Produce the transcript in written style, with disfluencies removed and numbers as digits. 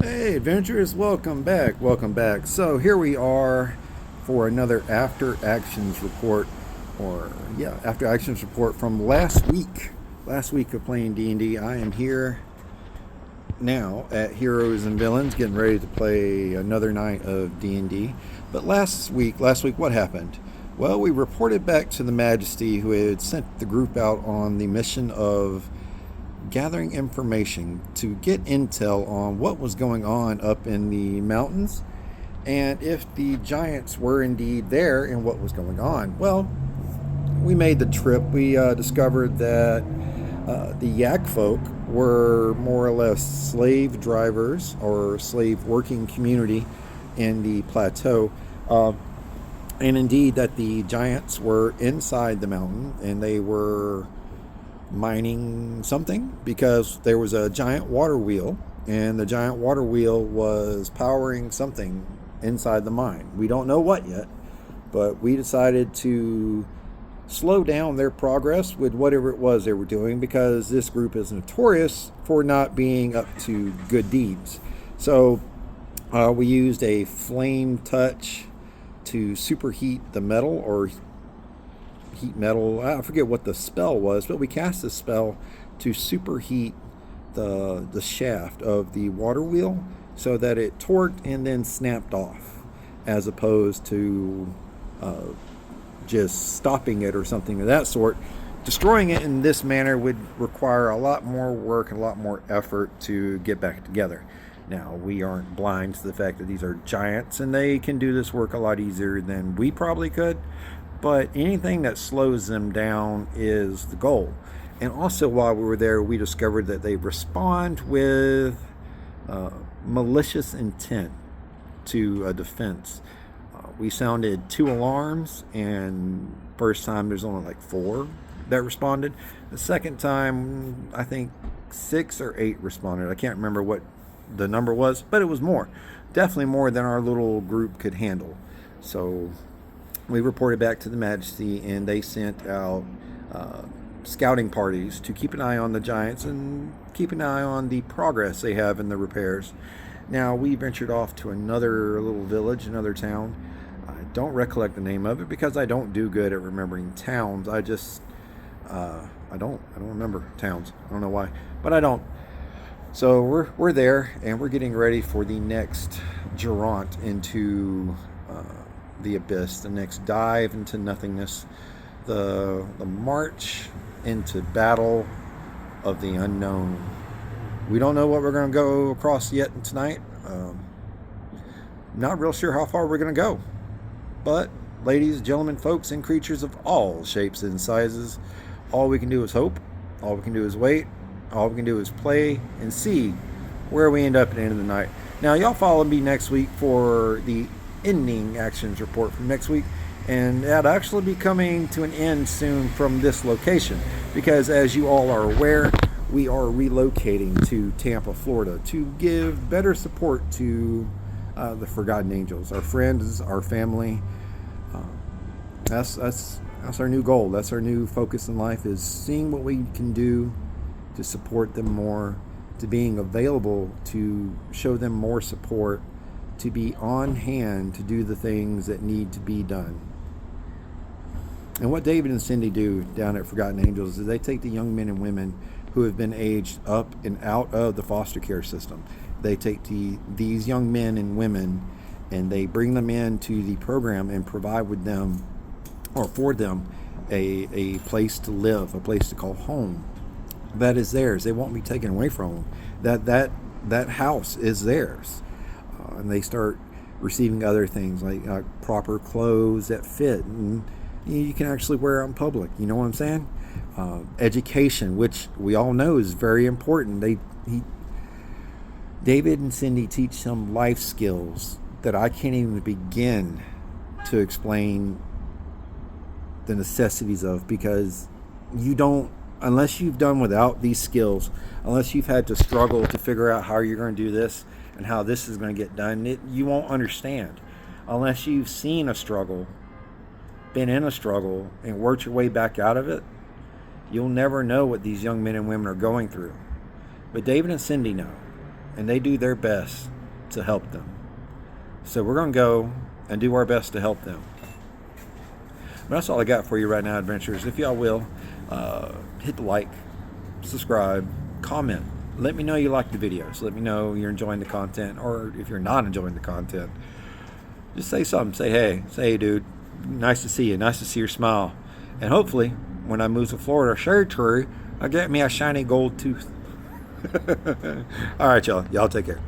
Hey, adventurers, welcome back. Welcome back. So, here we are for another after actions report, after actions report from last week. Last week of playing D&D. I am here now at Heroes and Villains, getting ready to play another night of D&D. But last week, what happened? Well, we reported back to the Majesty, who had sent the group out on the mission of gathering information to get intel on what was going on up in the mountains and if the giants were indeed there and what was going on. Well, we made the trip. We discovered that the Yak folk were more or less slave drivers or slave working community in the plateau. And indeed that the giants were inside the mountain and they were mining something because there was a giant water wheel and the giant water wheel was powering something inside the mine. We don't know what yet, but we decided to slow down their progress with whatever it was they were doing because this group is notorious for not being up to good deeds. So we used a flame touch to superheat the metal or heat metal. I forget what the spell was, but we cast a spell to superheat the shaft of the water wheel so that it torqued and then snapped off, as opposed to just stopping it or something of that sort. Destroying it in this manner would require a lot more work and a lot more effort to get back together. Now, we aren't blind to the fact that these are giants and they can do this work a lot easier than we probably could. But anything that slows them down is the goal. And also, while we were there, we discovered that they respond with malicious intent to a defense. We sounded 2 alarms, and first time there's only like 4 that responded. The second time, I think 6 or 8 responded. I can't remember what the number was, but it was more. Definitely more than our little group could handle. So we reported back to the Majesty, and they sent out scouting parties to keep an eye on the giants and keep an eye on the progress they have in the repairs. Now, we ventured off to another little village, another town. I don't recollect the name of it because I don't do good at remembering towns. I don't remember towns. I don't know why, but I don't. So we're there, and we're getting ready for the next jaunt into the abyss, the next dive into nothingness, the march into battle of the unknown. We don't know what we're going to go across yet tonight. Not real sure how far we're going to go. But, ladies, gentlemen, folks, and creatures of all shapes and sizes, all we can do is hope. All we can do is wait. All we can do is play and see where we end up at the end of the night. Now, y'all follow me next week for the ending actions report from next week, and that'll actually be coming to an end soon from this location because, as you all are aware, we are relocating to Tampa, Florida to give better support to the Forgotten Angels, our friends, our family. That's our new goal. That's our new focus in life, is seeing what we can do to support them more, to being available to show them more support, to be on hand to do the things that need to be done. And what David and Cindy do down at Forgotten Angels is they take the young men and women who have been aged up and out of the foster care system. They take these young men and women and they bring them into the program and provide with them, or for them, a place to live, a place to call home. That is theirs. They won't be taken away from them. That house is theirs. And they start receiving other things like proper clothes that fit and you can actually wear out in public. You know what I'm saying? Education, which we all know is very important. David and Cindy teach some life skills that I can't even begin to explain the necessities of, because you don't, unless you've done without these skills, unless you've had to struggle to figure out how you're going to do this and how this is going to get done, you won't understand. Unless you've seen a struggle, been in a struggle, and worked your way back out of it, you'll never know what these young men and women are going through. But David and Cindy know, and they do their best to help them. So we're going to go and do our best to help them. But that's all I got for you right now, adventurers. If y'all will, hit the like, subscribe, comment. Let me know you like the videos. Let me know you're enjoying the content, or if you're not enjoying the content, just say something. Say hey, dude, nice to see you. Nice to see your smile. And hopefully, when I move to Florida, shade tree, I get me a shiny gold tooth. All right, y'all. Y'all take care.